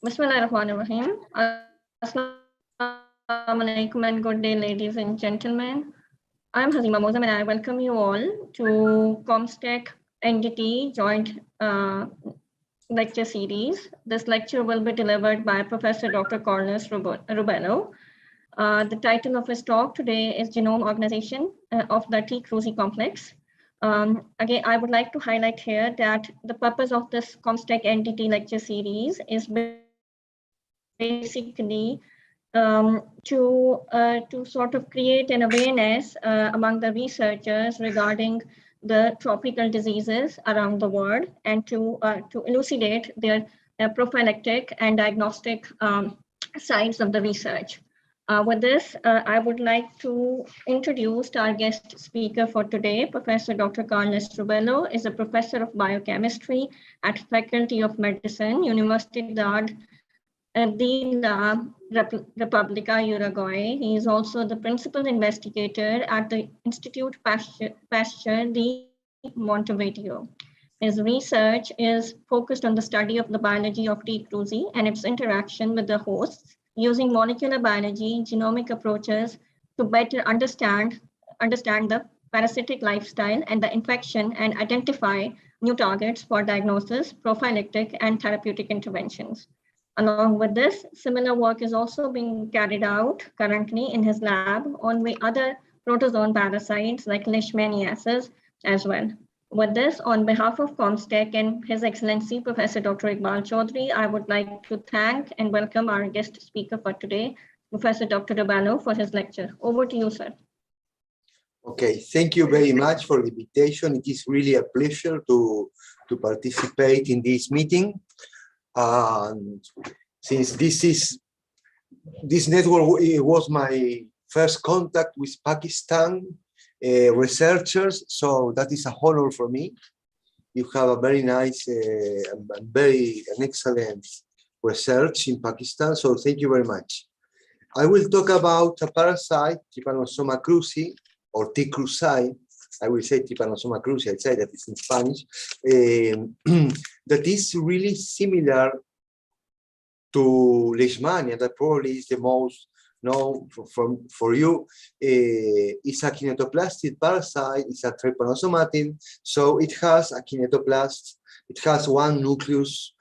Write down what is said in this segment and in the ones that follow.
Bismillahirrahmanirrahim. Assalamu alaikum and good day, ladies and gentlemen. I'm Hazima Mozam and I welcome you all to COMSTECH-NTD joint lecture series. This lecture will be delivered by Professor Dr. Carlos Rubello. The title of his talk today is Genome Organization of the T-cruzi complex. Again, I would like to highlight here that the purpose of this COMSTECH-NTD lecture series is basically to sort of create an awareness among the researchers regarding the tropical diseases around the world and to elucidate their prophylactic and diagnostic sides of the research. With this, I would like to introduce our guest speaker for today. Professor Dr. Carlos Rubello is a professor of biochemistry at Faculty of Medicine, Universidad de la República Uruguay. He is also the principal investigator at the Institute Pasteur de Montevideo. His research is focused on the study of the biology of T. cruzi and its interaction with the hosts, using molecular biology, genomic approaches to better understand the parasitic lifestyle and the infection and identify new targets for diagnosis, prophylactic, and therapeutic interventions. Along with this, similar work is also being carried out currently in his lab on other protozoan parasites like leishmaniasis as well. With this, on behalf of COMSTECH and His Excellency Professor Dr. Iqbal Chaudhry, I would like to thank and welcome our guest speaker for today, Professor Dr. Rubello, for his lecture. Over to you, sir. Okay, thank you very much for the invitation. It is really a pleasure to participate in this meeting. Since this network was my first contact with Pakistan researchers, so that is a honor for me. You have a very nice and excellent research in Pakistan, so thank you very much. I will talk about a parasite, Trypanosoma cruzi, or T. cruzi. I will say Trypanosoma cruzi, I say that it's in Spanish, that is really similar to Leishmania, that probably is the most known for you. It's a kinetoplastic parasite, it's a trypanosomatid, so it has a kinetoplast, it has one nucleus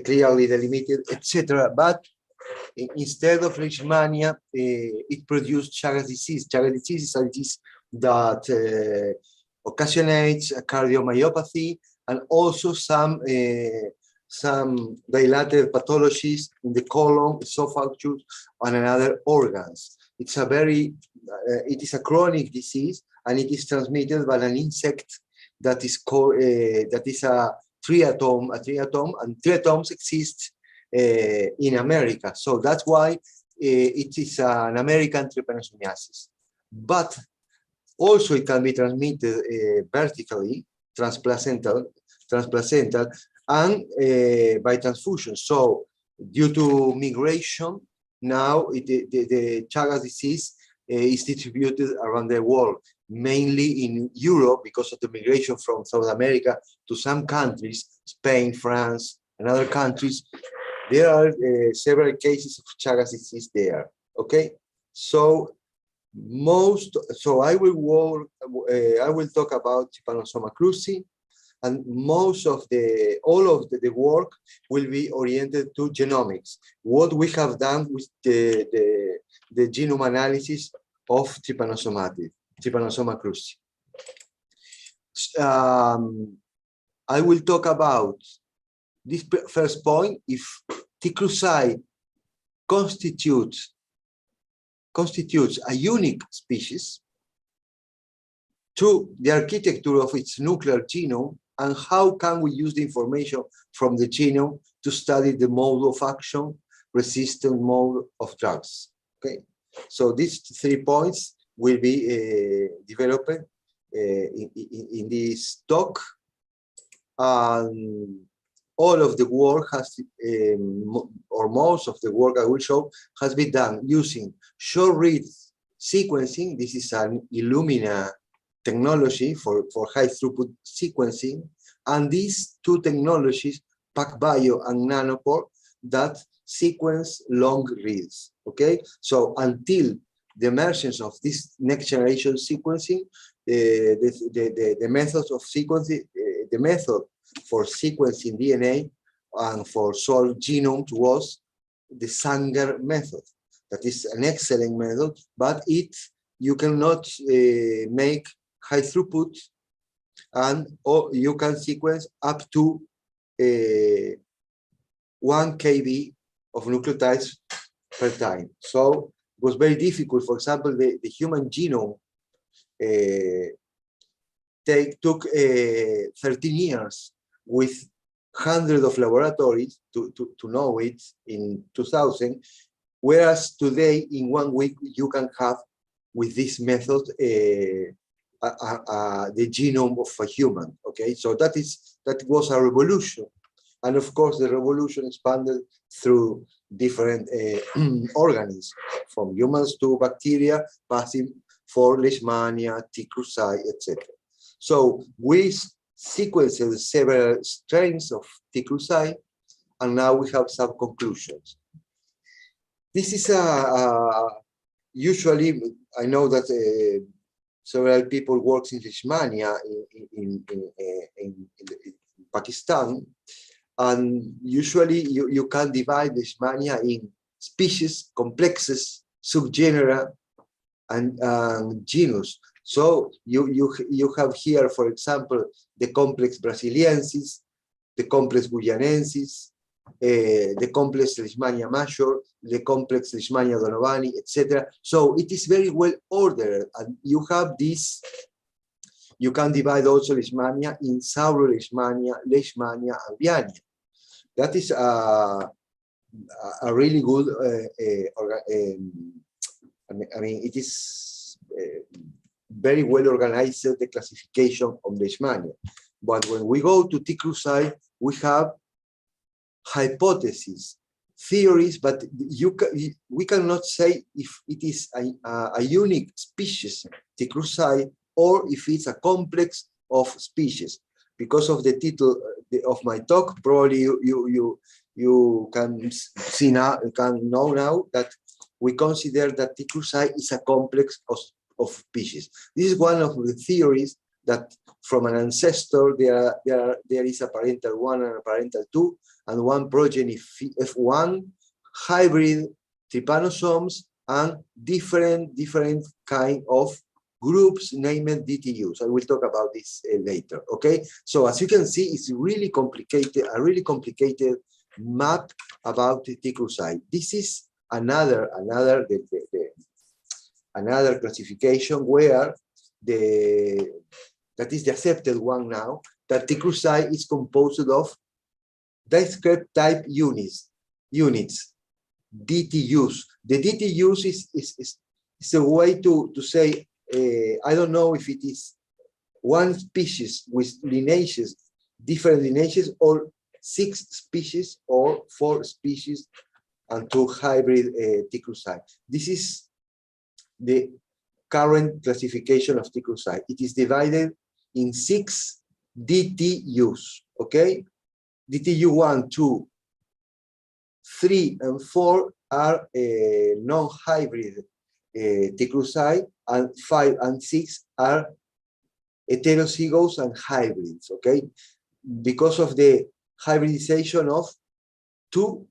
clearly delimited, etc. But instead of Leishmania, it produced Chagas disease. Chagas disease is a disease that occasionates a cardiomyopathy and also some dilated pathologies in the colon, esophagus, and other organs. It's a it is a chronic disease, and it is transmitted by an insect that is called that is a triatom, and triatoms exist in America. So that's why it is an American trypanosomiasis. But also it can be transmitted vertically, transplacental, and by transfusion. So due to migration, now the Chagas disease is distributed around the world, mainly in Europe because of the migration from South America to some countries, Spain, France, and other countries. There are several cases of Chagas disease there. Okay, so I will talk about Trypanosoma cruzi, and all of the work will be oriented to genomics. What we have done with the genome analysis of Trypanosoma cruzi. I will talk about this first point: if T. cruzi constitutes a unique species, to the architecture of its nuclear genome, and how can we use the information from the genome to study the mode of action, resistant mode of drugs. Okay, so these 3 points will be developed in this talk. All of the work has, or most of the work I will show, has been done using short-read sequencing. This is an Illumina technology for high-throughput sequencing. And these two technologies, PacBio and Nanopore, that sequence long reads. Okay, so until the emergence of this next generation sequencing, the methods of sequencing, the method for sequencing DNA and for solve genomes was the Sanger method. That is an excellent method, but you cannot make high throughput, and you can sequence up to 1 kb of nucleotides per time. So it was very difficult. For example, the human genome took 13 years with hundreds of laboratories to know it in 2000, whereas today in 1 week you can have with this method the genome of a human. Okay, so that was a revolution, and of course the revolution expanded through different organisms, from humans to bacteria, passing for Leishmania, T. cruzi, etc. So we sequenced several strains of T. cruzi, and now we have some conclusions. This is usually, I know that several people work in Leishmania in Pakistan, and usually you can divide Leishmania in species, complexes, subgenera, and genus. So you have here, for example, the complex brasiliensis, the complex guyanensis, the complex Leishmania major, the complex Leishmania donovani, etc. So it is very well ordered, and you have this. You can divide also Leishmania in Sauroleishmania, Leishmania, and Viania. That is a really good. I mean, it is very well organized, the classification of Leishmania. But when we go to T. cruzi, we have hypotheses, theories, but we cannot say if it is a unique species, T. cruzi, or if it's a complex of species. Because of the title of my talk, probably you can see now, can know now that we consider that T. cruzi is a complex of species. This is one of the theories that from an ancestor there is a parental 1 and a parental 2, and one progeny F1, hybrid trypanosomes, and different kind of groups named DTUs. I will talk about this later. Okay, so as you can see, it's really complicated, a really complicated map about T. cruzi. This is another classification where that is the accepted one now, that T. cruzi is composed of discrete type units, DTUs. The DTUs is a way to say, I don't know if it is one species with lineages, different lineages, or 6 species or 4 species and 2 hybrid T. cruzi. This is the current classification of T. cruzi. It is divided in 6 DTUs, okay? DTU 1, 2, 3, and 4 are non-hybrid T. cruzi, and 5 and 6 are heterozygous and hybrids, okay? Because of the hybridization of 2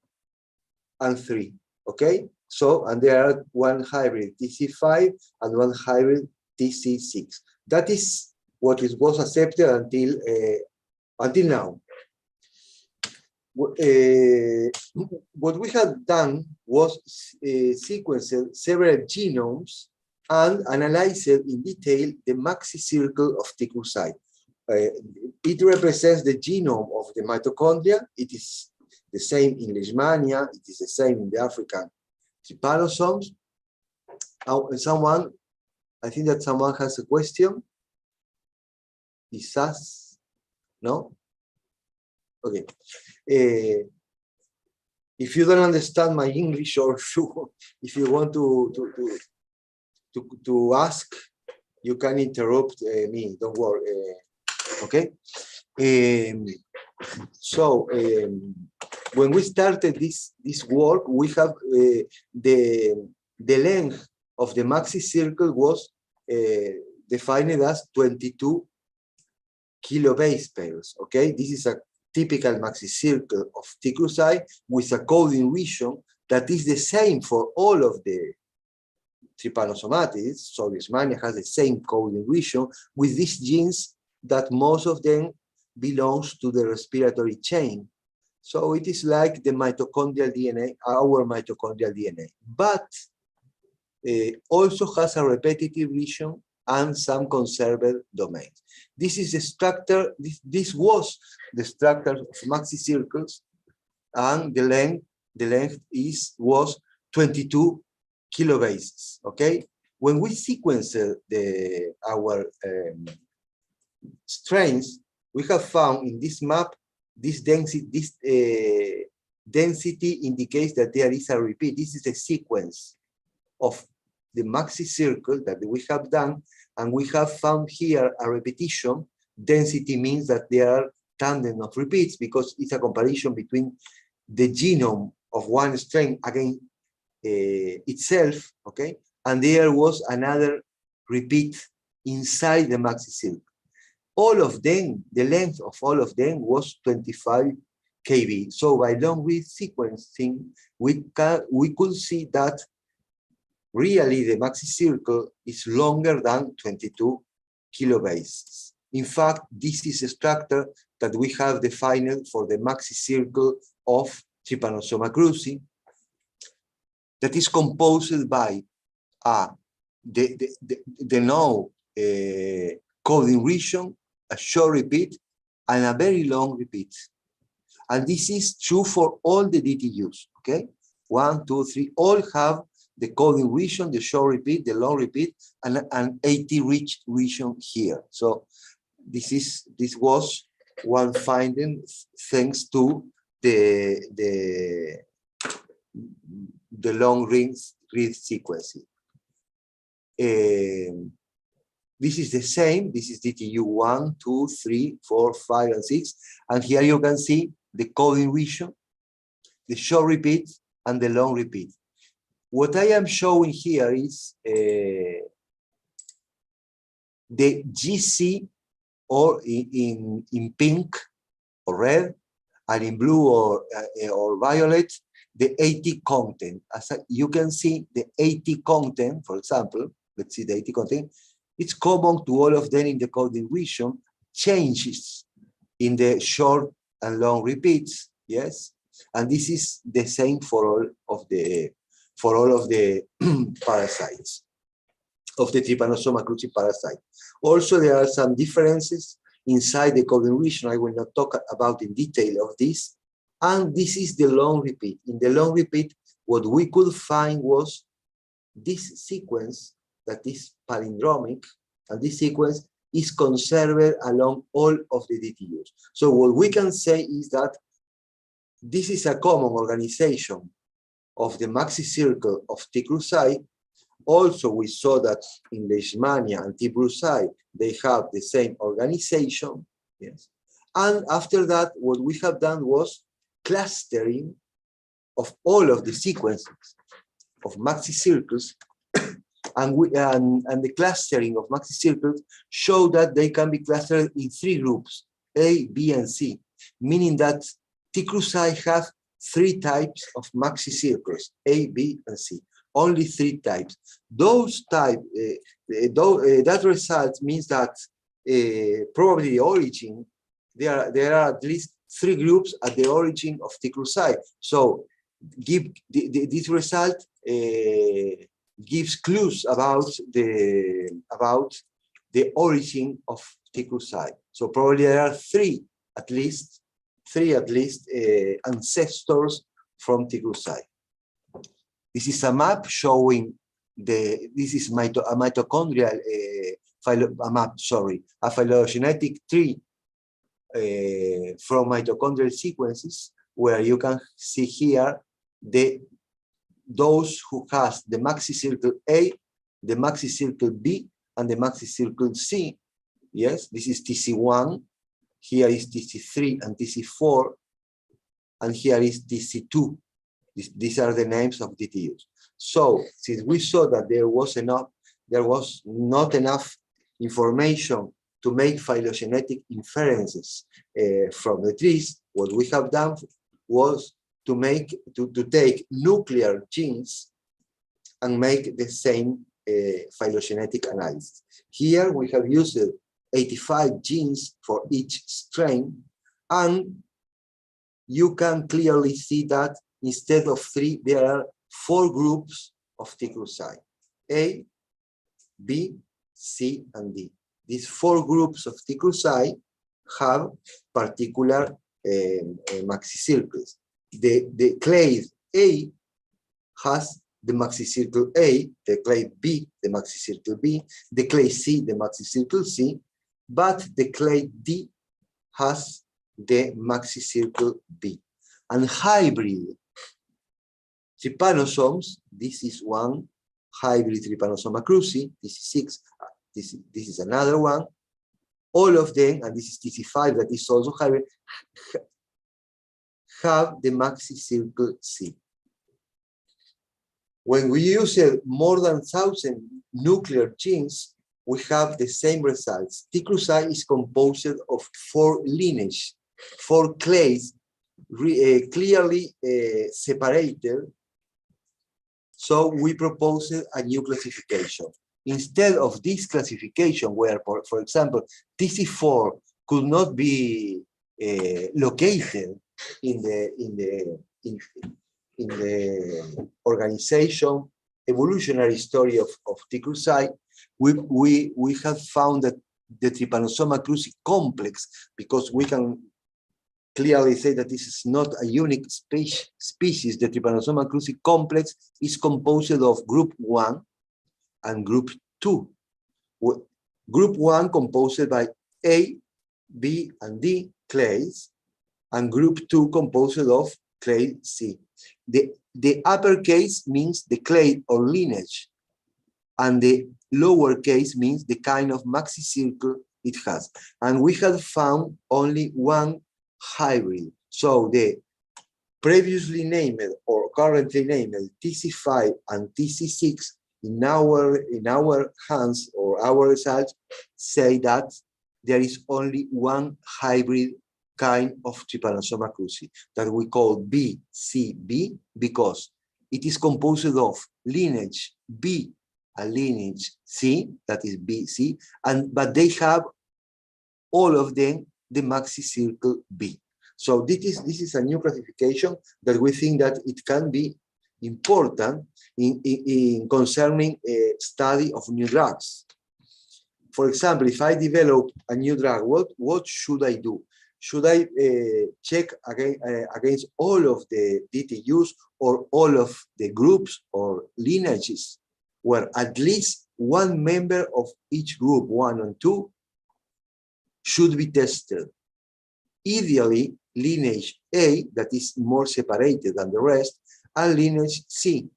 and 3, okay? So, and there are one hybrid TC5 and one hybrid TC6. That is what was accepted until now. What we had done was sequenced several genomes and analyzed in detail the maxi circle of T. cruzi. It represents the genome of the mitochondria. It is the same in Leishmania. It is the same in the African trypanosomes. I think that someone has a question. Is us? No? Okay. If you don't understand my English, or if you want to ask, you can interrupt me. Don't worry. Okay. So when we started this work, we have the length of the maxi circle was defined as 22 kilobase pairs. Okay, this is a typical maxi circle of T. cruzi with a coding region that is the same for all of the Trypanosomatids. So Leishmania has the same coding region with these genes that most of them belongs to the respiratory chain. So it is like the mitochondrial DNA, our mitochondrial DNA, but also has a repetitive region and some conserved domains. This is the structure, this was the structure of maxi circles, and the length was 22 kilobases. Okay, when we sequence our strains, we have found in this map this density indicates that there is a repeat. This is a sequence of the maxi circle that we have done, and we have found here a repetition. Density means that there are tandem of repeats because it's a comparison between the genome of one strain against itself, okay? And there was another repeat inside the maxi circle. All of them, the length of all of them was 25 kb. So by long read sequencing, we could see that really the maxi circle is longer than 22 kilobases. In fact, this is a structure that we have defined for the maxi circle of Trypanosoma cruzi that is composed by the no coding region, a short repeat, and a very long repeat. And this is true for all the DTUs, okay? 1, 2, 3, all have the coding region, the short repeat, the long repeat, and an 80 rich region here. So this was one finding thanks to the long read sequencing. This is the same. This is DTU 1, 2, 3, 4, 5, and 6. And here you can see the coding region, the short repeat, and the long repeat. What I am showing here is the GC, or in pink or red, and in blue or violet, the AT content. As you can see, the AT content, for example, let's see the AT content, it's common to all of them in the coding region, changes in the short and long repeats, yes? And this is the same for all of the parasites, of the Trypanosoma cruzi parasite. Also, there are some differences inside the coding region. I will not talk about in detail of this. And this is the long repeat. In the long repeat, what we could find was this sequence that is palindromic, and this sequence is conserved along all of the DTUs. So what we can say is that this is a common organization of the maxi circle of T. cruzi. Also, we saw that in Leishmania and T. brucei, they have the same organization. Yes. And after that, what we have done was clustering of all of the sequences of maxi circles, and the clustering of maxi circles show that they can be clustered in 3 groups, A, B, and C, meaning that T. cruzi have 3 types of maxi circles, A, B, and C. Only 3 types. Those types, that result means that probably the origin, there are at least 3 groups at the origin of T. cruzi. So this result gives clues about the origin of T. cruzi. So probably there are 3 at least ancestors from T. cruzi. This is a map showing this is a mitochondrial a phylogenetic tree from mitochondrial sequences, where you can see here those who has the maxi circle A, the maxi circle B, and the maxi circle C. Yes, this is TC1. Here is TC3 and TC4. and here is TC2. These are the names of DTUs. So since we saw that there was not enough information to make phylogenetic inferences from the trees, what we have done was to take nuclear genes and make the same phylogenetic analysis. Here we have used 85 genes for each strain, and you can clearly see that instead of 3, there are 4 groups of T. cruzi: A, B, C, and D. These 4 groups of T. cruzi have particular maxicircles. The clade A has the maxicircle A, the clade B, the maxicircle B, the clade C, the maxicircle C, but the clade D has the maxicircle B. And hybrid trypanosomes, this is one hybrid Trypanosoma cruzi, this is 6, this is another one. All of them, and this is TC5 that is also hybrid, have the maxicircle C. When we use more than 1,000 nuclear genes, we have the same results. T. cruzi is composed of 4 lineages, 4 clades, clearly separated. So we proposed a new classification. Instead of this classification, where, for example, TC4 could not be located in the organization evolutionary story of T. cruzi, we have found that the Trypanosoma cruzi complex, because we can clearly say that this is not a unique species. The Trypanosoma cruzi complex is composed of group 1 and group 2. Group 1 composed by A, B, and D clades, and group 2 composed of clade C. The uppercase means the clade or lineage, and the lowercase means the kind of maxicircle it has. And we have found only one hybrid. So the previously named or currently named TC5 and TC6 in our hands or our results say that there is only one hybrid kind of Trypanosoma cruzi that we call BCB, because it is composed of lineage B and lineage C, that is BC, but they have all of them the maxicircle B. So this is a new classification that we think that it can be important in concerning a study of new drugs. For example, if I develop a new drug, what should I do? Should I check against all of the DTUs or all of the groups or lineages where at least one member of each group, 1 and 2, should be tested? Ideally, lineage A, that is more separated than the rest, and lineage C.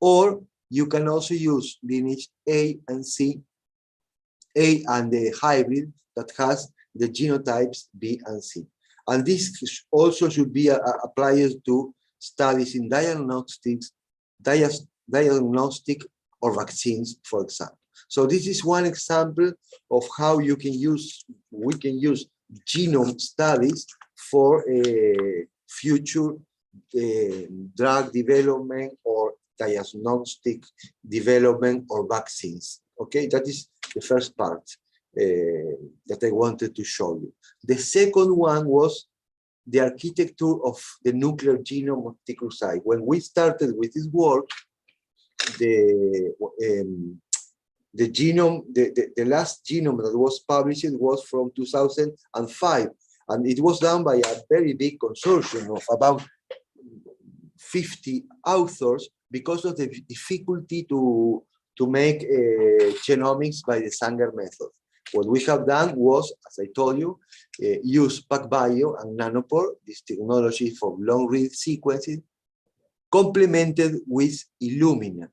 Or you can also use lineage A and C, A and the hybrid that has the genotypes B and C. And this also should be applied to studies in diagnostic or vaccines, for example. So this is one example of how we can use genome studies for future drug development or diagnostic development or vaccines. Okay, that is the first part that I wanted to show you. The second one was the architecture of the nuclear genome of T. cruzi. When we started with this work, the genome, the last genome that was published was from 2005, and it was done by a very big consortium of about 50 authors because of the difficulty to make genomics by the Sanger method. What we have done was, as I told you, use PacBio and Nanopore, this technology for long-read sequencing, complemented with Illumina,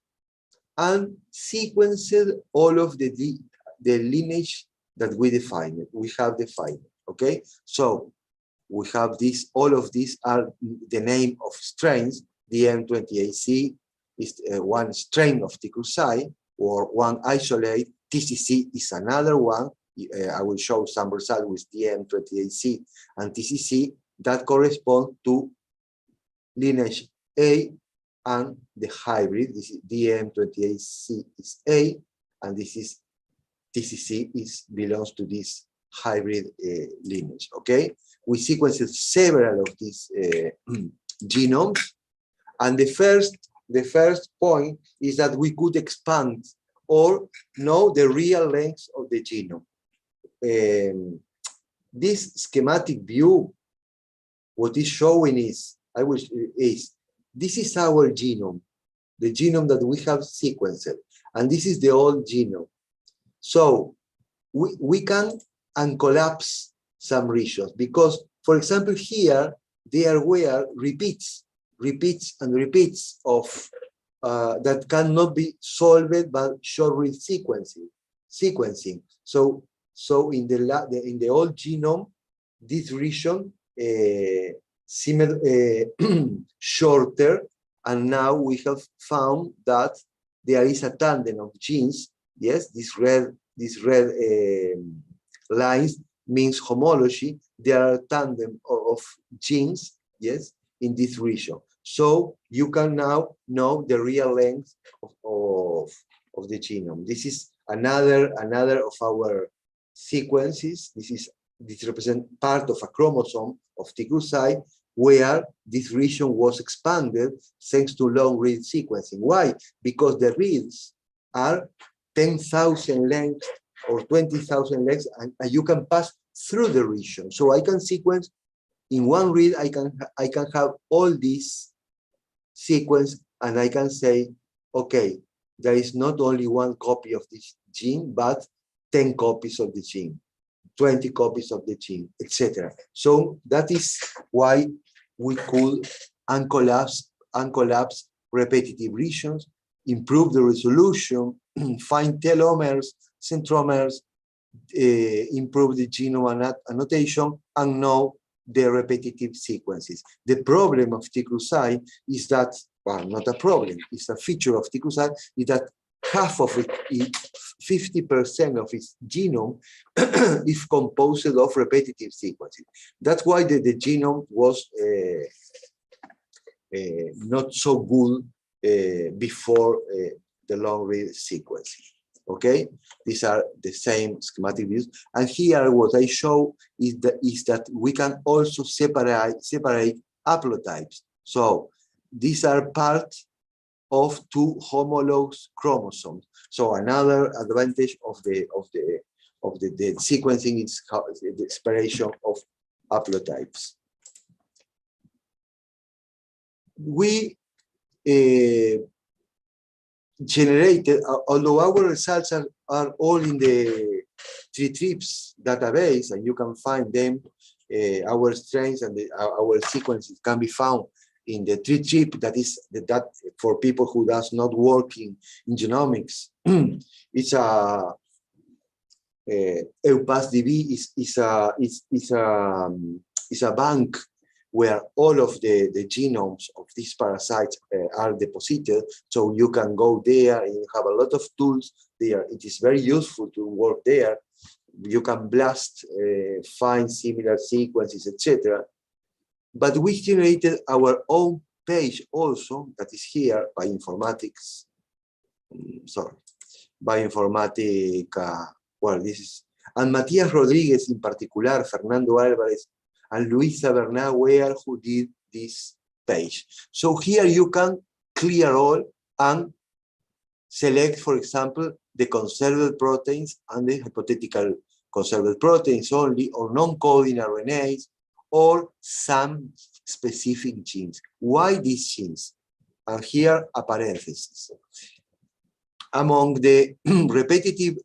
and sequenced all of the lineage that we defined. We have defined, okay? So we have this, all of these are the name of strains. DM28C is one strain of T. cruzi, or one isolate. TCC is another one. I will show some results with DM28C and TCC that correspond to lineage A and the hybrid. This is DM28C is A, and this is TCC belongs to this hybrid lineage. Okay, we sequenced several of these genomes, and the first point is that we could expand or know the real length of the genome. This schematic view, what is showing is, this is our genome, the genome that we have sequenced, and this is the old genome. So we can uncollapse some regions because, for example, here there were repeats of that cannot be solved by short-read sequencing. So in the old genome, this region shorter, and now we have found that there is a tandem of genes. Yes, these red lines means homology. There are a tandem of genes, yes, in this region. So you can now know the real length of the genome. This is another of our sequences. This represents part of a chromosome of T. cruzi, where this region was expanded thanks to long read sequencing. Why? Because the reads are 10,000 lengths or 20,000 lengths, and you can pass through the region. So I can sequence in one read. I can have all these sequence, and I can say, okay, there is not only one copy of this gene, but 10 copies of the gene, 20 copies of the gene, etc. So that is why we could uncollapse repetitive regions, improve the resolution, find telomers, centromeres, improve the genome annotation, and know the repetitive sequences. The problem of T. cruzi is that, well, not a problem, it's a feature of T. cruzi, is that half of it, 50% of its genome is composed of repetitive sequences. That's why the genome was not so good before the long read sequencing. Okay, these are the same schematic views, and here what I show is that we can also separate haplotypes. So these are part of two homologous chromosomes. So another advantage of the sequencing is the separation of haplotypes. We generated, although our results are all in the Tritrips database, and you can find them, our strains and our sequences can be found in the Tritrip, that for people who does not work in genomics. It's a EUPASDB is a bank where all of the genomes of these parasites are deposited. So you can go there and you have a lot of tools there. It is very useful to work there. You can blast, find similar sequences, etc. But we generated our own page also, that is here, bioinformatics. Bioinformática, well, this is, and Matías Rodríguez in particular, Fernando Álvarez, and Luisa Bernal were who did this page. So here you can clear all and select, for example, the conserved proteins and the hypothetical conserved proteins only, or non-coding RNAs, or some specific genes. Why these genes? And here a parenthesis. Among the repetitive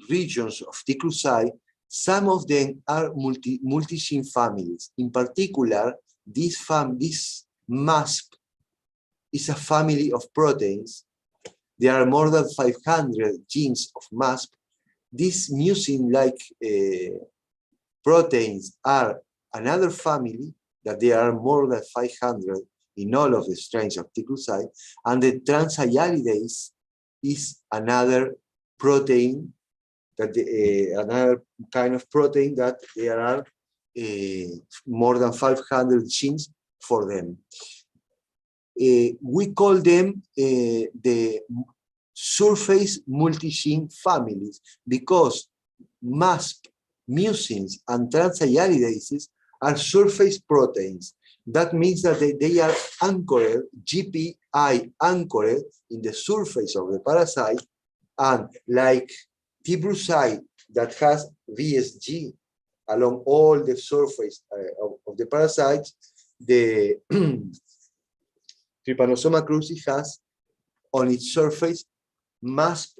regions of T. cruzi, some of them are multi-gene families. In particular, this MASP is a family of proteins. There are more than 500 genes of MASP. These mucin-like proteins are another family that there are more than 500 in all of the strains of T. cruzi, and the transialidase is another protein that another kind of protein that there are more than 500 genes for them. We call them the surface multi-gene families because MASP, mucins, and transialidases are surface proteins. That means that they are anchored, GPI anchored in the surface of the parasite, and like T. cruzi that has VSG along all the surface of the parasites, the Trypanosoma cruzi has on its surface MASP,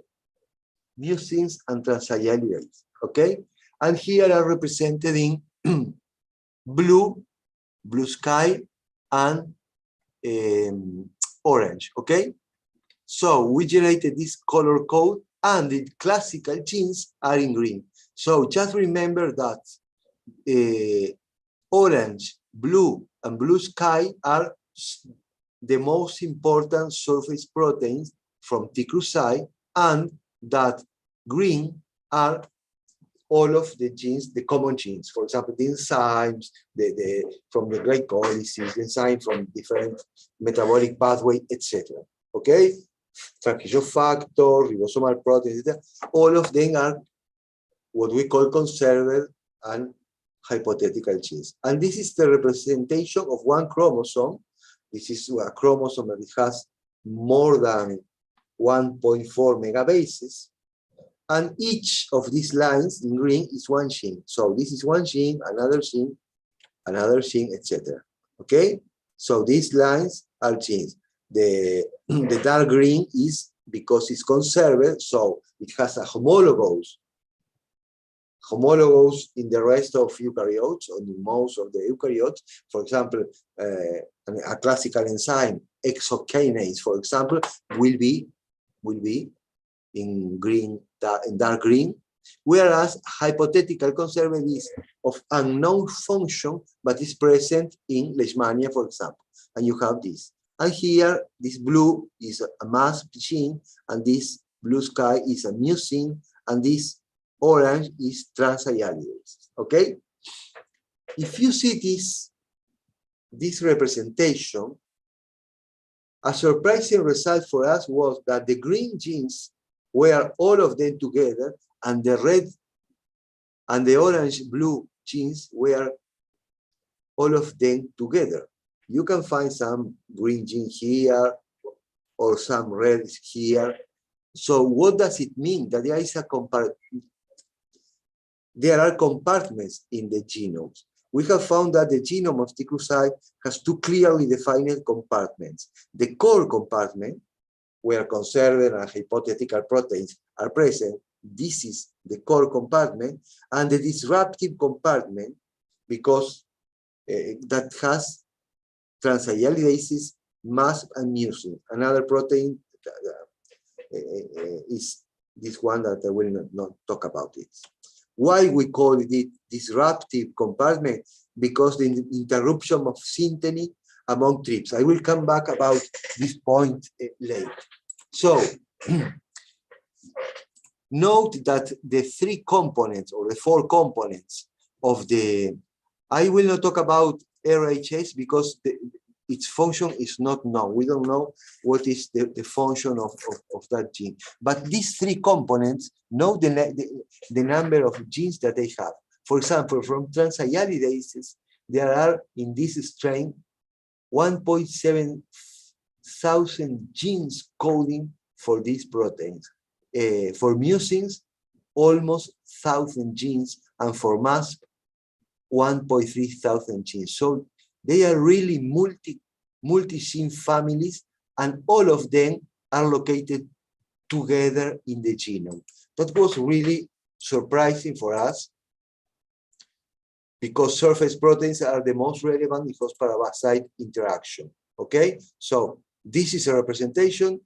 mucins, and transialidases. Okay, and here are represented in blue sky, and orange. Okay, so we generated this color code, and the classical genes are in green. So just remember that orange, blue, and blue sky are the most important surface proteins from T. cruzi, and that green are all of the genes, the common genes. For example, the enzymes, from the glycolysis, the enzyme from different metabolic pathway, etc. Okay? Transcription factor, ribosomal proteins, etc. All of them are what we call conserved and hypothetical genes. And this is the representation of one chromosome. This is a chromosome that has more than 1.4 megabases. And each of these lines in green is one gene. So this is one gene, another gene, etc. Okay? So these lines are genes. The dark green is because it's conserved, so it has a homologous in the rest of eukaryotes, or in most of the eukaryotes. For example, a classical enzyme, exokinase, for example, will be in green, in dark green, whereas hypothetical conserved is of unknown function, but is present in Leishmania, for example. And you have this. And here, this blue is a MASP gene, and this blue sky is a mucin, and this orange is transialidase. Okay? If you see this representation, a surprising result for us was that the green genes were all of them together, and the red and the orange-blue genes were all of them together. You can find some green gene here, or some red here. So what does it mean? That there is there are compartments in the genomes. We have found that the genome of T. cruzi has two clearly defined compartments. The core compartment, where conserved and hypothetical proteins are present, this is the core compartment, and the disruptive compartment, because that has transialidases, MASP, and mucin. Another protein is this one that I will not talk about it. Why we call it disruptive compartment? Because the interruption of synteny among trips. I will come back about this point later. So, note that the three components, or the four components of the, I will not talk about RHS because its function is not known. We don't know what is the function of that gene. But these three components know the number of genes that they have. For example, from transialidases, there are in this strain 1.7 thousand genes coding for these proteins. For mucins, almost 1,000 genes, and for MASP, 1.3 thousand genes. So they are really multi-gene families, and all of them are located together in the genome. That was really surprising for us, because surface proteins are the most relevant in host-parasite interaction. Okay, so this is a representation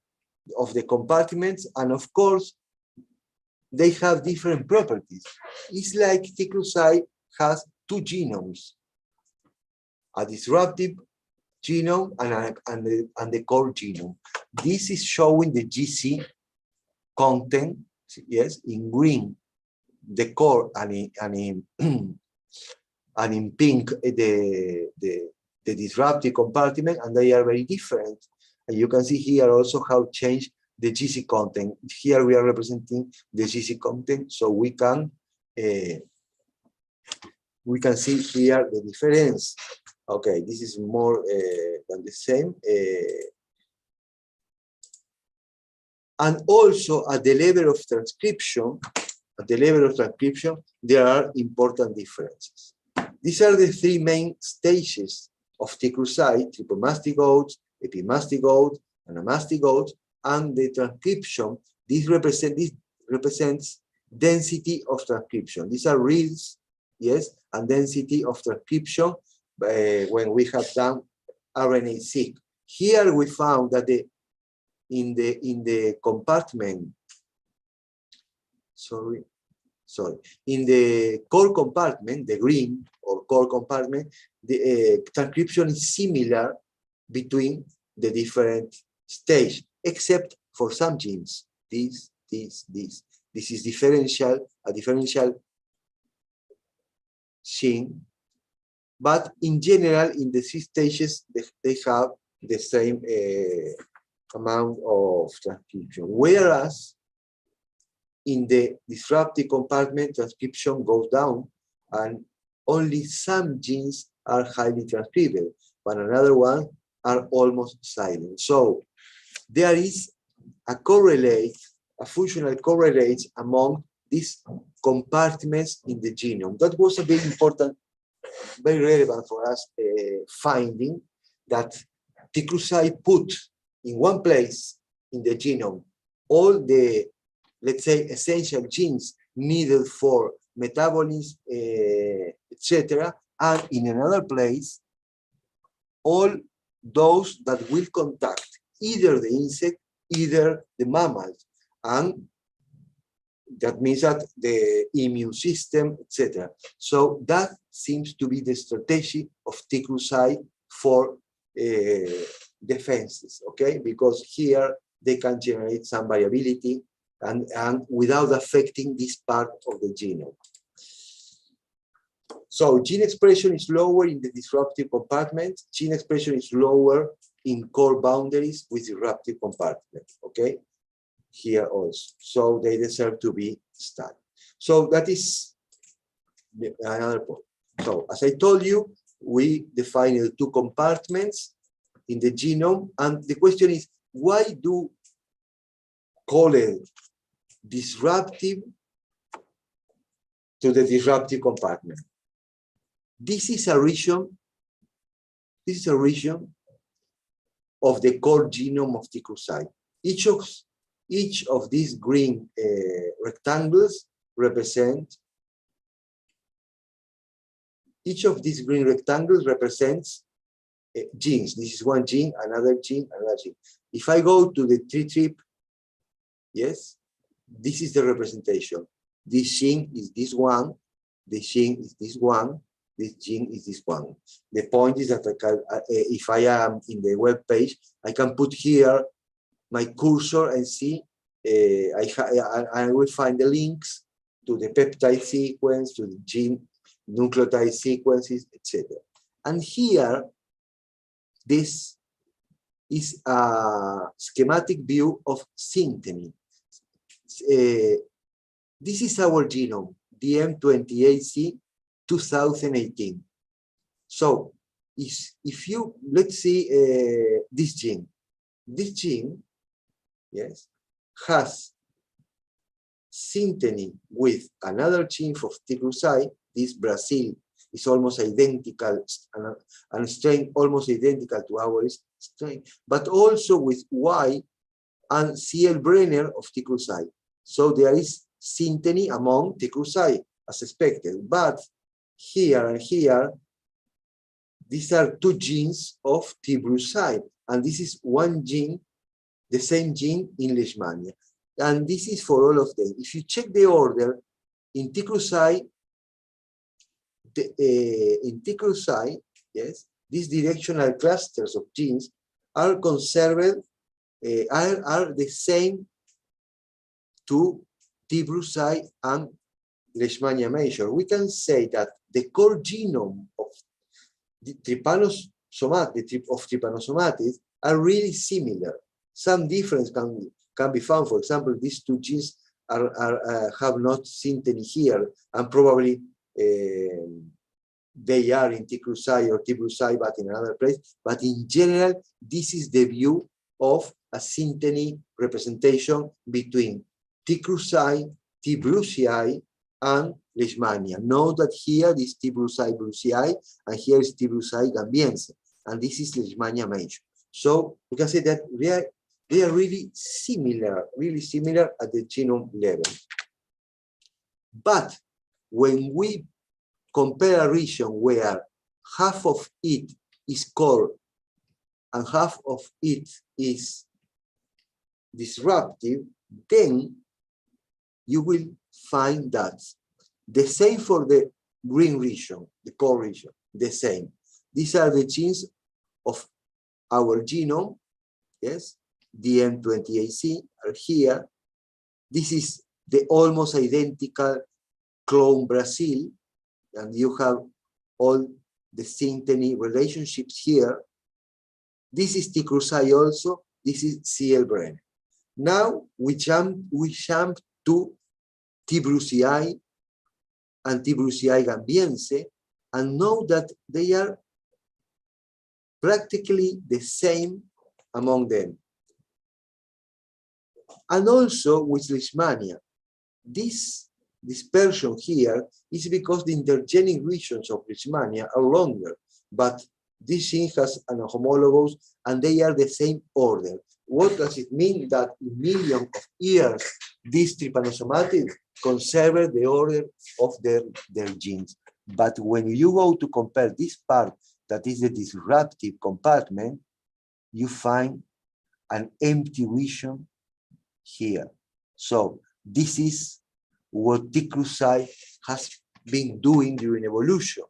of the compartments, and of course, they have different properties. It's like T. cruzi has two genomes. a disruptive genome and the core genome. This is showing the GC content, yes, in green, the core, and in pink, the disruptive compartment, and they are very different. And you can see here also how change the GC content. Here we are representing the GC content, so we can see here the difference. Okay, this is more than the same. And also at the level of transcription, there are important differences. These are the three main stages of T. cruzi: tripomastigotes, epimastigotes, anamastigotes, and the transcription. This represents density of transcription. These are reads, yes, and density of transcription when we have done RNA-seq. Here we found that in the compartment, in the core compartment, the green or core compartment, the transcription is similar between the different stages, except for some genes. This is a differential gene, but in general, in the 6 stages, they have the same amount of transcription. Whereas in the disruptive compartment, transcription goes down, and only some genes are highly transcribed, but another one are almost silent. So there is a functional correlate among these compartments in the genome. That was a very important, very relevant for us finding that T. cruzi put in one place in the genome all the, let's say, essential genes needed for metabolism, etc., and in another place all those that will contact either the insect, either the mammals, and that means that the immune system, etc. So that seems to be the strategy of T. cruzi for defenses, okay? Because here they can generate some variability and without affecting this part of the genome. So gene expression is lower in the disruptive compartment. Gene expression is lower in core boundaries with disruptive compartment, okay? Here also. So they deserve to be studied. So that is another point. So as I told you, we define the 2 compartments in the genome, and the question is, why do call it disruptive to the disruptive compartment? This is a region of the core genome of T. cruzi. Each of these green rectangles represents genes. This is one gene, another gene, another gene. If I go to the trip, yes, this is the representation. This gene is this one, this gene is this one, this gene is this one. The point is that I can, if I am in the web page, I can put here my cursor and see, I will find the links to the peptide sequence, to the gene nucleotide sequences, etc. And here, this is a schematic view of synteny. This is our genome, DM28C 2018. So if you, let's see this gene, yes, has synteny with another gene of T. cruzi. This Brazil is almost identical, and strain almost identical to our strain, but also with Y and CL Brenner of T. cruzi. So there is synteny among T. cruzi as expected, but here and here, these are 2 genes of T. cruzi, and this is one gene, the same gene in Leishmania. And this is for all of them. If you check the order, in T. cruzi, yes, these directional clusters of genes are conserved, are the same to T. brucei and Leishmania major. We can say that the core genome of the Trypanosomatids are really similar. Some difference can be found. For example, these two genes have not synteny here, and probably they are in T. cruzi or T. brucei, but in another place. But in general, this is the view of a synteny representation between T. cruzi, T. brucei, and Leishmania. Note that here this T. brucei, and here is T. brucei gambiense, and this is Leishmania major. So we can say that they are really similar at the genome level. But when we compare a region where half of it is core and half of it is disruptive, then you will find that the same for the green region, the core region, the same. These are the genes of our genome, yes, DM28C are here. This is the almost identical clone Brazil, and you have all the synteny relationships here. This is T. cruzi also, this is CL Brenner. Now we jump to T. brucei and T. brucei gambiense, and know that they are practically the same among them. And also with Leishmania, this dispersion here is because the intergenic regions of Leishmania are longer, but this gene has an homologous and they are the same order. What does it mean? That in millions of years, these trypanosomatids conserve the order of their genes. But when you go to compare this part, that is the disruptive compartment, you find an empty region here. So this is what T. cruzi has been doing during evolution,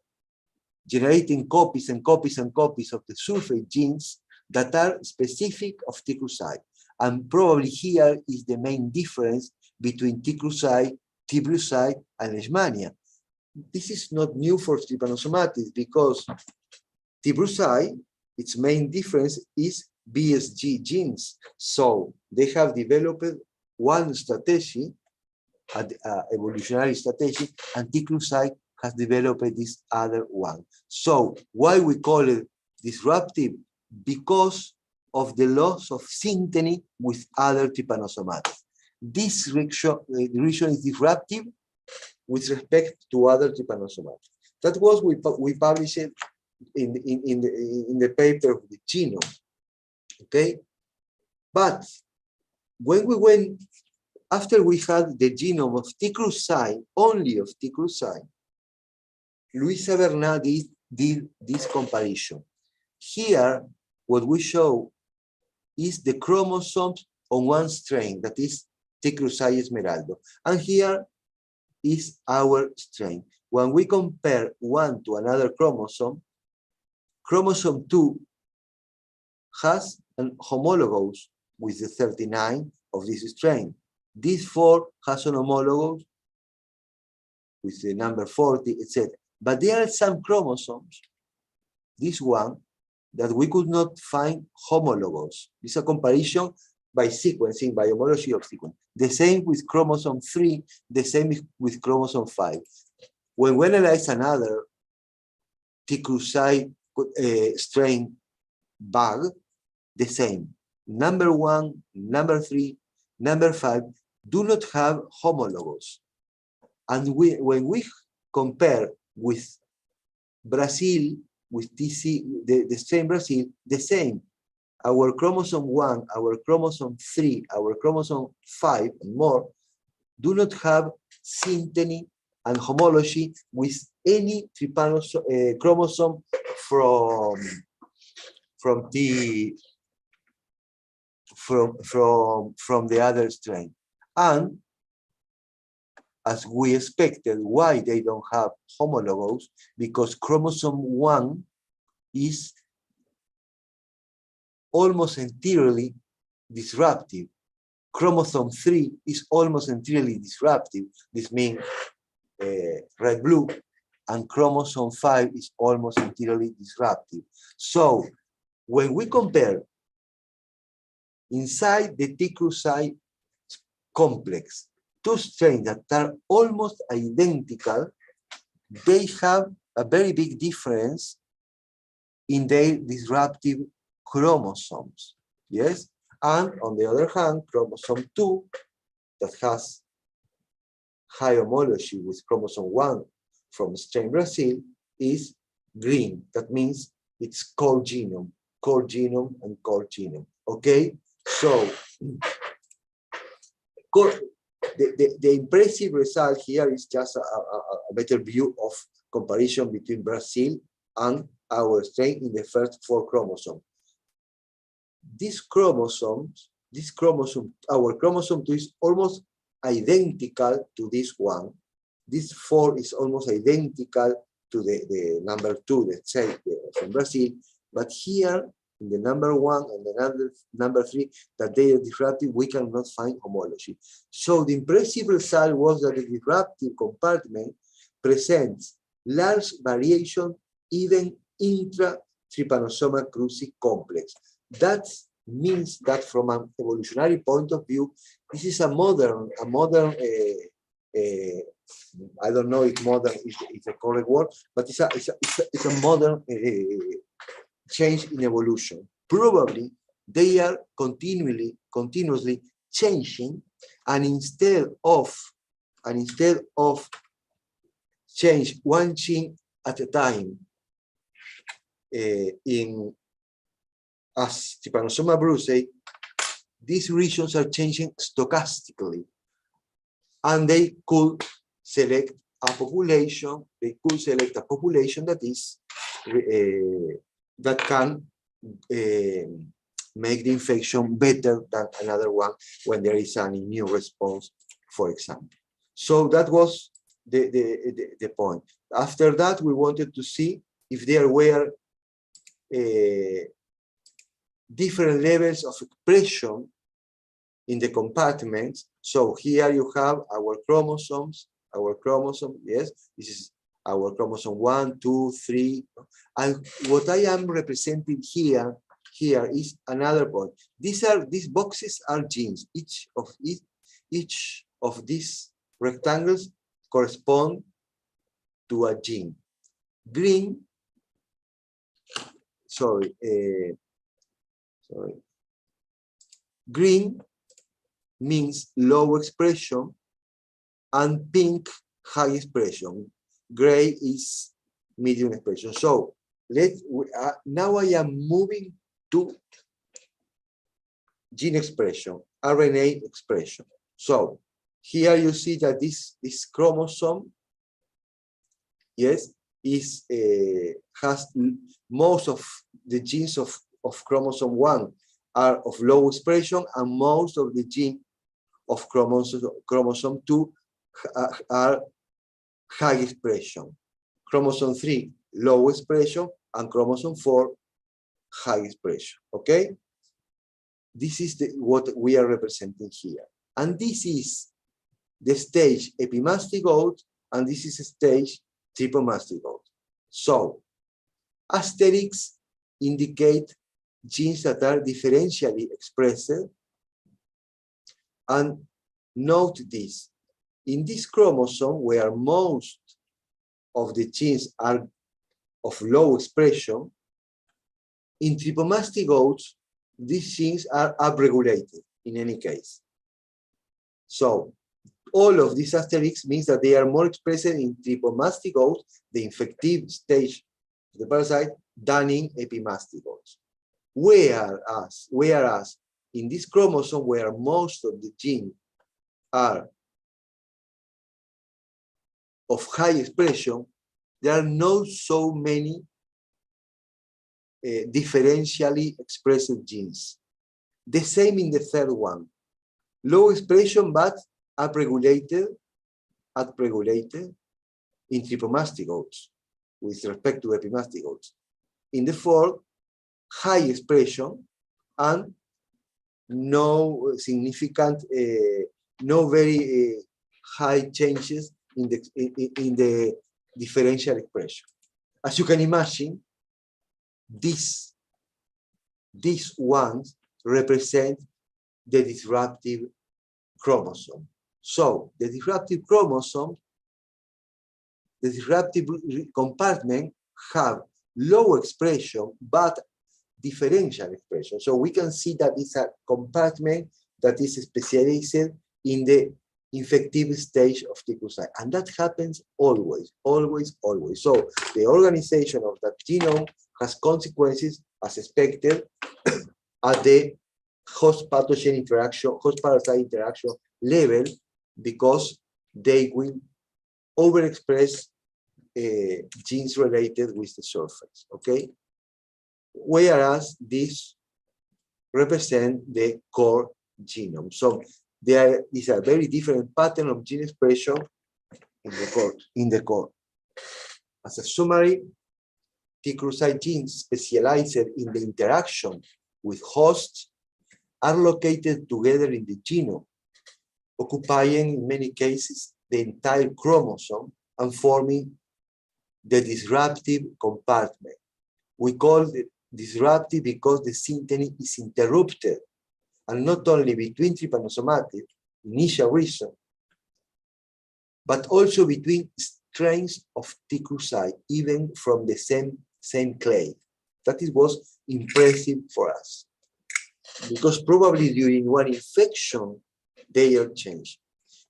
generating copies and copies and copies of the sulfate genes that are specific of T. cruzi. And probably here is the main difference between T. cruzi, T. brucei, and Leishmania. This is not new for trypanosomatids because T. brucei, its main difference is BSG genes. So they have developed one strategy, evolutionary strategy, and T. cruzi has developed this other one. So why we call it disruptive? Because of the loss of synteny with other trypanosomatids. This region is disruptive with respect to other trypanosomatids. That was we published in the paper of the genome. Okay, but when we went after we had the genome of T. cruzi, only of T. cruzi, Luisa Bernat did this comparison. Here, what we show is the chromosomes on one strain, that is T. cruzi esmeralda, and here is our strain. When we compare one to another chromosome, chromosome 2 has an homologous with the 39 of this strain. This 4 has an homologous with the number 40, etc. But there are some chromosomes, this one, that we could not find homologous. It's a comparison by sequencing, by homology of sequence. The same with chromosome 3, the same with chromosome 5. When we analyze another T. cruzi strain bag, the same. Number 1, number 3, number 5 do not have homologous. And when we compare with Brazil, with TC, the strain Brazil, the same. Our chromosome 1, our chromosome 3, our chromosome 5, and more do not have synteny and homology with any chromosome from the other strain. And as we expected, why they don't have homologous? Because chromosome 1 is almost entirely disruptive. Chromosome 3 is almost entirely disruptive. This means red-blue. And chromosome 5 is almost entirely disruptive. So when we compare inside the T-cruzi complex two strains that are almost identical, they have a very big difference in their disruptive chromosomes. Yes? And on the other hand, chromosome 2, that has high homology with chromosome 1 from strain Brazil, is green. That means it's core genome, and core genome. Okay? So, the impressive result here is just a better view of comparison between Brazil and our strain in the first 4 chromosomes. Our chromosome 2 is almost identical to this one. This 4 is almost identical to the number 2, let's say, from Brazil. But here, in the number 1 and the number 3, that they are disruptive, we cannot find homology. So the impressive result was that the disruptive compartment presents large variation even intra-Trypanosoma cruzi complex. That means that from an evolutionary point of view, this is a modern I don't know if modern is the correct word, but it's a modern change in evolution. Probably they are continuously changing, and instead of change one gene at a time as Trypanosoma brucei, these regions are changing stochastically, and they could select a population. They could select a population that is that can make the infection better than another one when there is an immune response, for example. So that was the point. After that, we wanted to see if there were different levels of expression in the compartments. So here you have our chromosomes, yes, this is our chromosome 1, 2, 3. And what I am representing here is another point. These boxes are genes. Each of these rectangles correspond to a gene. Green, green means low expression, and pink high expression. Gray is medium expression. So now I am moving to gene expression, RNA expression. So here you see that this chromosome, yes, has most of the genes of chromosome 1 are of low expression, and most of the genes of chromosome 2 are high expression. Chromosome 3, low expression, and chromosome 4, high expression. Okay? This is what we are representing here. And this is the stage epimastigote, and this is the stage tripomastigote. So, asterisks indicate genes that are differentially expressed. And note this, in this chromosome where most of the genes are of low expression, in tripomastigotes, these genes are upregulated in any case. So all of these asterisks means that they are more expressed in tripomastigotes, the infective stage of the parasite, than in epimastigotes. Whereas in this chromosome where most of the genes are of high expression, there are not so many differentially expressed genes. The same in the third one. Low expression but upregulated in tripomastigotes with respect to epimastigotes. in the fork, high expression, and no significant, no very high changes in the differential expression. As you can imagine, these ones represent the disruptive chromosome. So the disruptive chromosome, the disruptive compartment have low expression, but differential expression. So we can see that it's a compartment that is specialized in the infective stage of T. cruzi. And that happens always, always, always. So the organization of that genome has consequences as expected at the host pathogen interaction, host parasite interaction level, because they will overexpress genes related with the surface, okay? Whereas these represent the core genome. So there is a very different pattern of gene expression in the core. As a summary, T. cruzi genes specialized in the interaction with hosts are located together in the genome, occupying in many cases the entire chromosome and forming the disruptive compartment. We call it disruptive because the synteny is interrupted, and not only between trypanosomatic, initial reason, but also between strains of T. cruzi, even from the same clade. That was impressive for us, because probably during one infection, they are changed.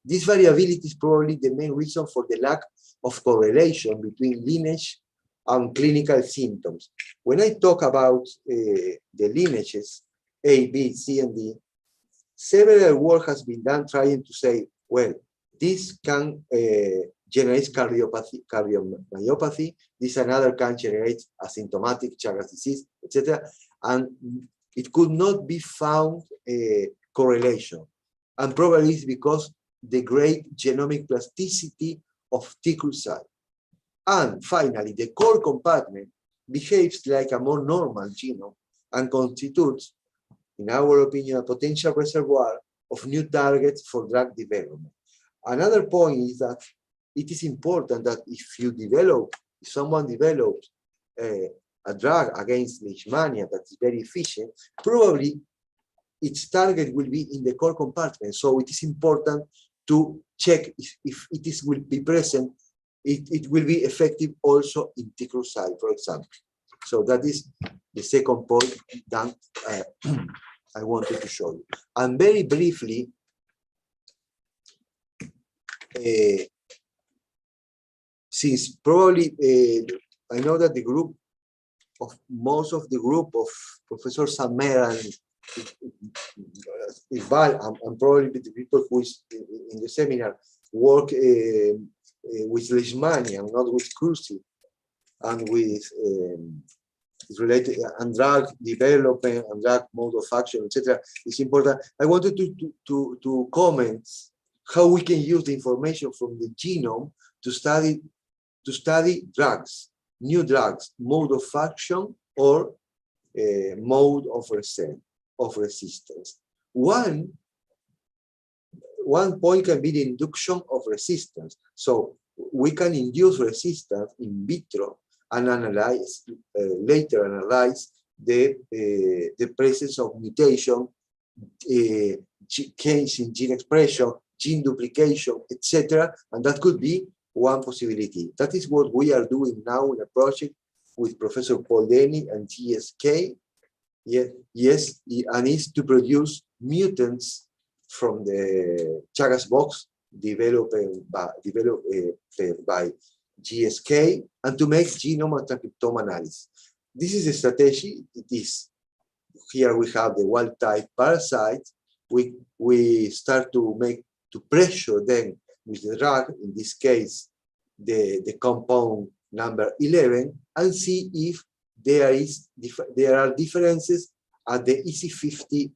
This variability is probably the main reason for the lack of correlation between lineage and clinical symptoms. When I talk about the lineages, A, B, C, and D, several work has been done trying to say, well, this can generate cardiomyopathy, this another can generate asymptomatic Chagas disease, etc. And it could not be found a correlation. And probably it's because the great genomic plasticity of T. cruzi. And finally, the core compartment behaves like a more normal genome and constitutes, in our opinion, a potential reservoir of new targets for drug development. Another point is that it is important that if someone develops a drug against leishmania that is very efficient, probably its target will be in the core compartment. So it is important to check if it will be present. It will be effective also in T. cruzi, for example. So that is the second point that I wanted to show you. And very briefly, since probably I know that most of the group of Professor Samer and Iqbal, and probably the people who is in the seminar work with leishmania, not with cruzi, and with related and drug development and drug mode of action, etc. It's important. I wanted to comment how we can use the information from the genome to study drugs, new drugs, mode of action, or mode of resistance. One point can be the induction of resistance. So we can induce resistance in vitro and later analyze the presence of mutation, change in gene expression, gene duplication, etc. And that could be one possibility. That is what we are doing now in a project with Professor Paul Denny and GSK. Yes, and is to produce mutants from the Chagas box developed by GSK, and to make genome and transcriptome analysis. This is a strategy. It is here we have the wild type parasite. We start to pressure them with the drug, in this case the compound number 11, and see if there are differences at the EC50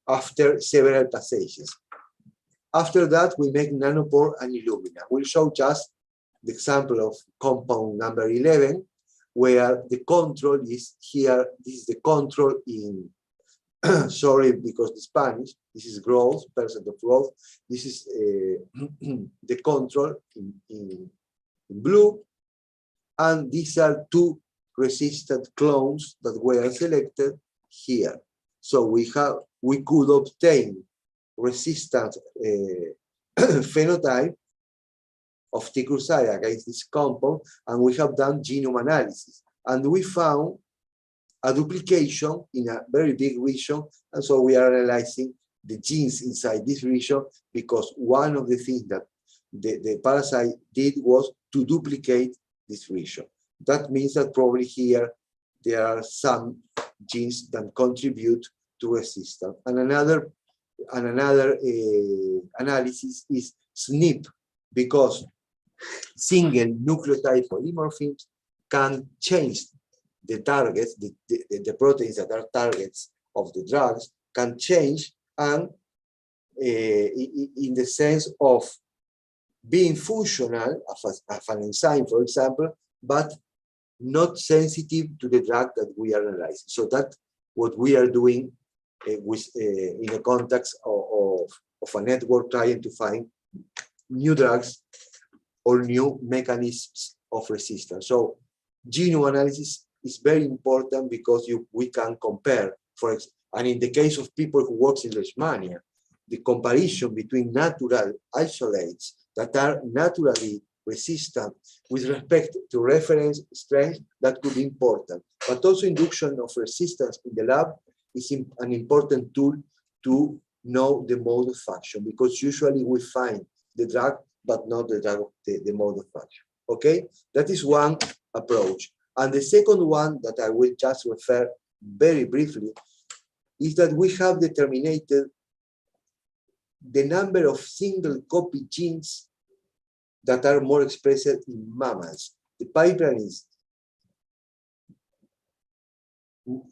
after several passages. After that, we make nanopore and Illumina. We'll show just the example of compound number 11, where the control is here. This is the control in, sorry, because the Spanish, this is growth, percent of growth. This is the control in blue. And these are two resistant clones that were selected here. So we could obtain resistant phenotype of T. cruzi against this compound, and we have done genome analysis. And we found a duplication in a very big region, and so we are analyzing the genes inside this region, because one of the things that the parasite did was to duplicate this region. That means that probably here there are some genes that contribute to resistance. And another analysis is SNP, because single nucleotide polymorphisms can change the targets, the proteins that are targets of the drugs can change, and in the sense of being functional of an enzyme, for example, but not sensitive to the drug that we are analyzing. So that's what we are doing in the context of a network, trying to find new drugs or new mechanisms of resistance. So genome analysis is very important, because we can compare, and in the case of people who work in Leishmania, the comparison between natural isolates that are naturally resistant with respect to reference strength, that could be important. But also induction of resistance in the lab is an important tool to know the mode of action, because usually we find the drug, but not the drug, the mode of action. Okay, that is one approach. And the second one that I will just refer very briefly is that we have determined the number of single copy genes that are more expressed in mammals. The pipeline is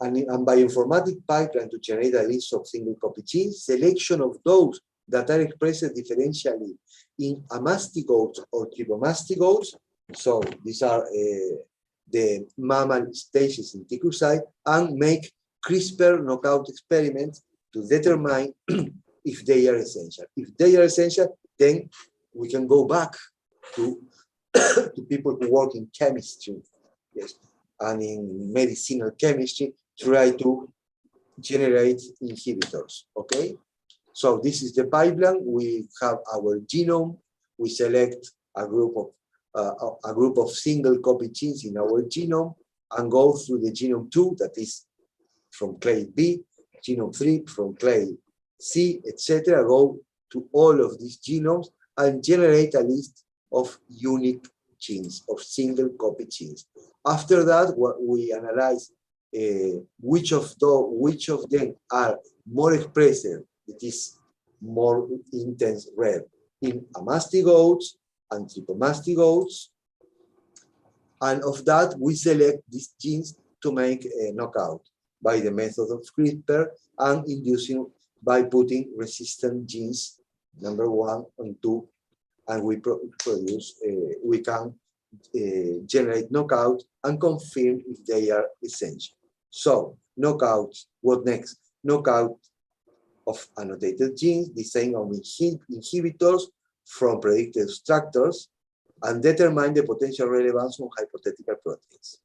an bioinformatic pipeline to generate a list of single copy genes, selection of those that are expressed differentially in amastigotes or trypamastigotes. So these are the mammal stages in T. cruzi, and make CRISPR knockout experiments to determine if they are essential. If they are essential, then we can go back to people who work in chemistry, yes, and in medicinal chemistry, try to generate inhibitors. Okay, so this is the pipeline. We have our genome. We select a group of single copy genes in our genome, and go through the genome 2, that is from clade B, genome 3 from clade C, etc. Go to all of these genomes and generate a list of unique genes, of single copy genes. After that, we analyze which of them are more expressive, it is more intense red, in amastigotes and trypamastigotes. And of that, we select these genes to make a knockout by the method of CRISPR, and inducing by putting resistant genes, number 1 and 2, and we we can generate knockout and confirm if they are essential. So knockouts, what next? Knockout of annotated genes, design of inhibitors from predicted structures, and determine the potential relevance of hypothetical proteins,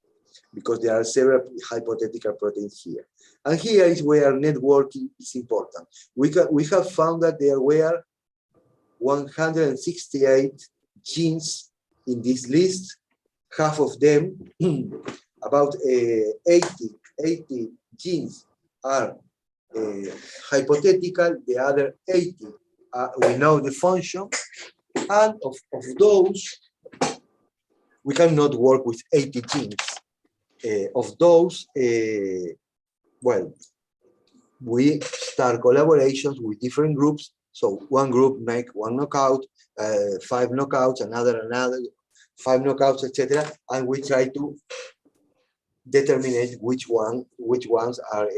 because there are several hypothetical proteins here. And here is where networking is important. We have found that there were 168 genes in this list. Half of them, about 80 genes are hypothetical. The other 80, we know the function. And of those, we cannot work with 80 genes. Of those, well, we start collaborations with different groups. So one group make one knockout, 5 knockouts, another 5 knockouts, etc. And we try to determine which ones are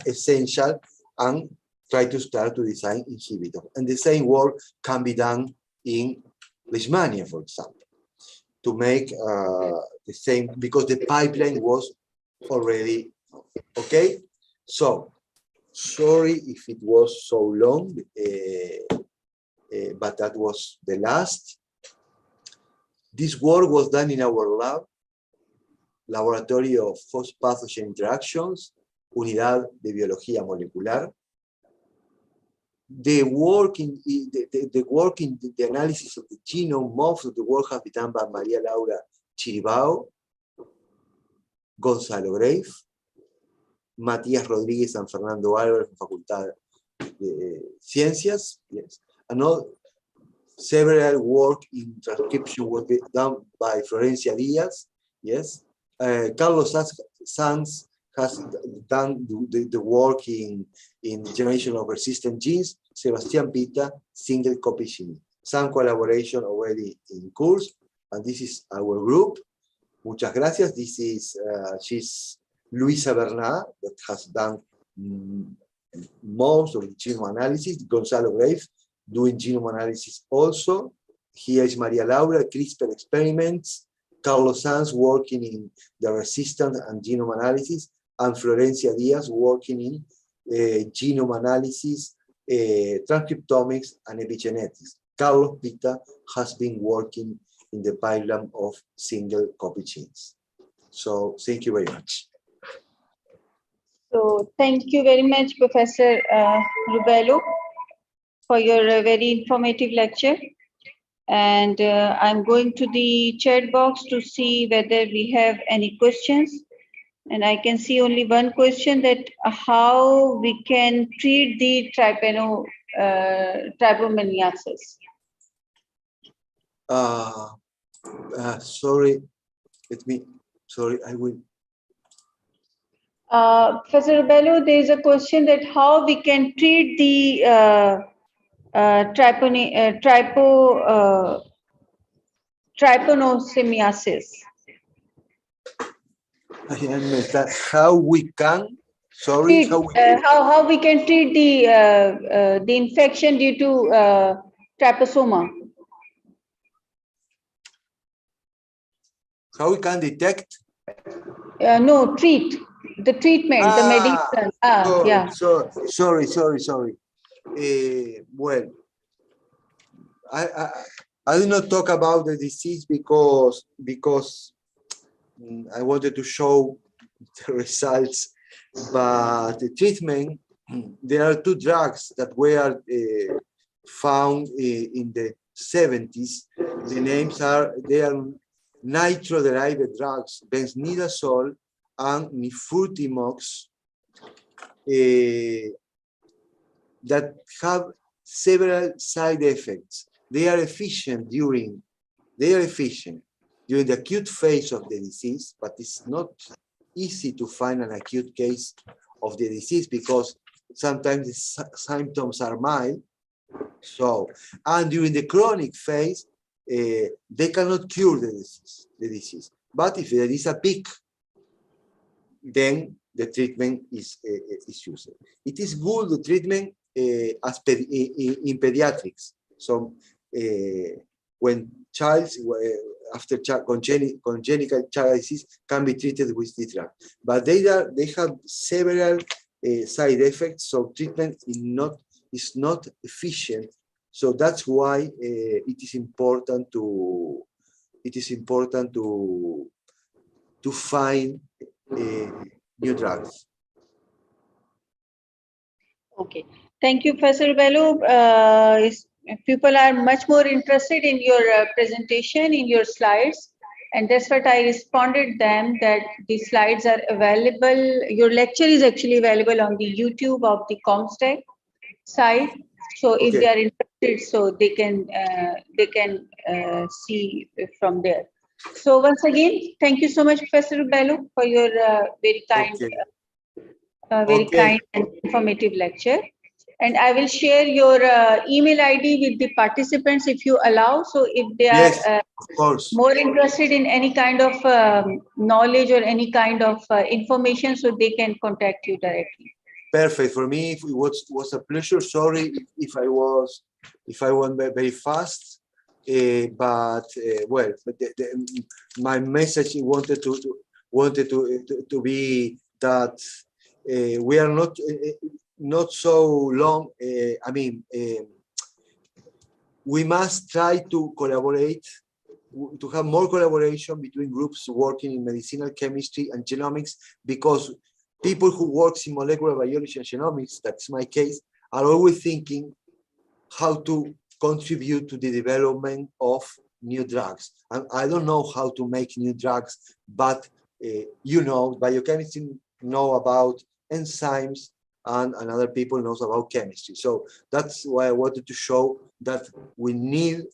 essential, and try to start to design inhibitors. And the same work can be done in Leishmania, for example, to make the same, because the pipeline was already okay. So sorry if it was so long, but that was the last. This work was done in our laboratory of host-pathogen interactions, Unidad de Biología Molecular. The work in the analysis of the genome, most of the work has been done by María Laura Chiribao, Gonzalo Grave, Matías Rodríguez, San Fernando Álvarez, Facultad de Ciencias, yes. And several work in transcription was done by Florencia Díaz, yes. Carlos Sanz has done the work in generation of resistant genes. Sebastián Pita, single copy gene. Some collaboration already in course, and this is our group. Muchas gracias. This is she's Luisa Bernard, that has done most of the genome analysis. Gonzalo Grave doing genome analysis also. Here is Maria Laura, CRISPR experiments. Carlos Sanz working in the resistance and genome analysis, and Florencia Diaz working in genome analysis, transcriptomics, and epigenetics. Carlos Pita has been working in the pipeline of single copy genes. So thank you very much. So thank you very much, Professor Rubello, for your very informative lecture. And I'm going to the chat box to see whether we have any questions. And I can see only one question, that how we can treat the trypomoniasis. Sorry, I will. Professor Rubello, there is a question that how we can treat the trypanosemiasis. How we can, sorry, how we can treat the infection due to trypanosoma. How we can detect? No, treat. The treatment, the medicine. Yeah. Sorry. Well, I do not talk about the disease because I wanted to show the results, but the treatment, there are two drugs that were found in the 70s. The names they are nitro-derived drugs, benznidazole and nifurtimox, that have several side effects. They are efficient during the acute phase of the disease, but it's not easy to find an acute case of the disease because sometimes the symptoms are mild. So, and during the chronic phase, they cannot cure the disease. But if there is a peak, then the treatment is used. It is good, the treatment in pediatrics. So when after congenital child disease can be treated with this drug, but they have several side effects. So treatment is not efficient. So that's why it is important to find new drugs. Okay, thank you, Professor Bello. People are much more interested in your presentation, in your slides, and that's what I responded them, that the slides are available. Your lecture is actually available on the YouTube of the COMSTECH site. So if they are interested, so they can see from there. So once again, thank you so much, Professor Bello, for your very kind and informative lecture. And I will share your email ID with the participants if you allow. So if they are more interested in any kind of knowledge or any kind of information, so they can contact you directly. Perfect. For me, it was a pleasure. Sorry if I went very fast. My message wanted to be that we are not so long. We must try to collaborate, to have more collaboration between groups working in medicinal chemistry and genomics, because people who work in molecular biology and genomics, that's my case, are always thinking how to contribute to the development of new drugs. And I don't know how to make new drugs, but biochemistry know about enzymes, and other people knows about chemistry. So that's why I wanted to show that we need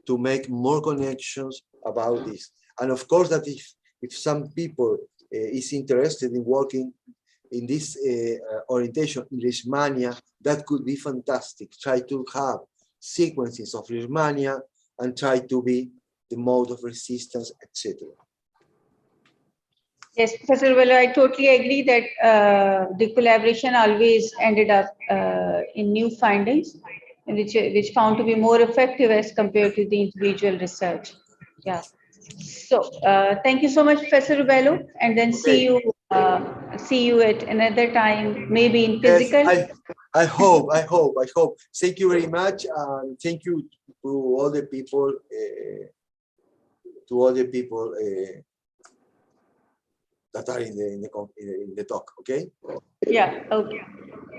to make more connections about this. And of course, that if some people is interested in working in this orientation in Leishmania, that could be fantastic. Try to have sequences of Leishmania and try to be the mode of resistance, etc. Yes, Professor Bello, I totally agree that the collaboration always ended up in new findings, which found to be more effective as compared to the individual research. Yeah. So thank you so much, Professor Bello, and then see you at another time, maybe in physical. Yes, I hope. Thank you very much, and thank you to all the people. That are in the talk. Okay. Yeah. Okay.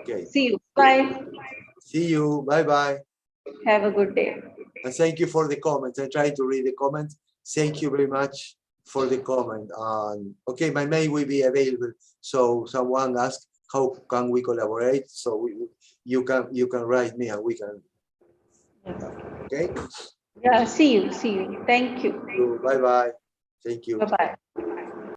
Okay. See you. Bye. See you. Bye bye. Have a good day. And thank you for the comments. I try to read the comments. Thank you very much for the comment. Okay, my mail will be available. So someone asked, how can we collaborate? So you can write me and we can. Okay. Yeah. See you. Thank you. Bye bye. Thank you. Bye bye.